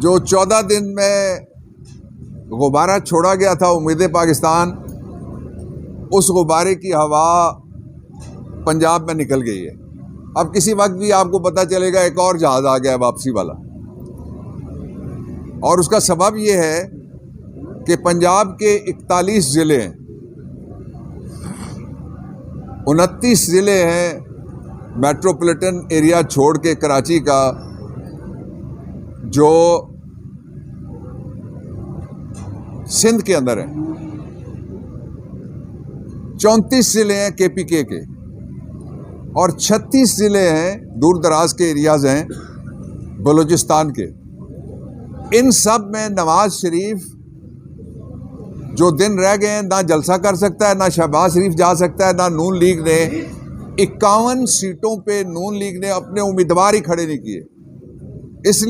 जो 14 दिन में गुब्बारा छोड़ा गया था उम्मीद पाकिस्तान, उस गुब्बारे की हवा पंजाब में निकल गई है। अब किसी वक्त भी आपको पता चलेगा एक और जहाज आ गया है वापसी वाला, और उसका सबब यह है कि पंजाब के 41 ज़िले हैं, 29 ज़िले हैं मेट्रोपॉलिटन एरिया छोड़ के कराची का, जो सिंध के अंदर है। 34 ज़िले हैं KPK के, और 36 ज़िले हैं दूर दराज के एरियाज हैं बलूचिस्तान के। इन सब में नवाज शरीफ जो दिन रह गए हैं, ना जलसा कर सकता है, ना शहबाज शरीफ जा सकता है, ना नून लीग ने 51 सीटों पे नून लीग ने अपने उम्मीदवार ही खड़े नहीं किए। इसलिए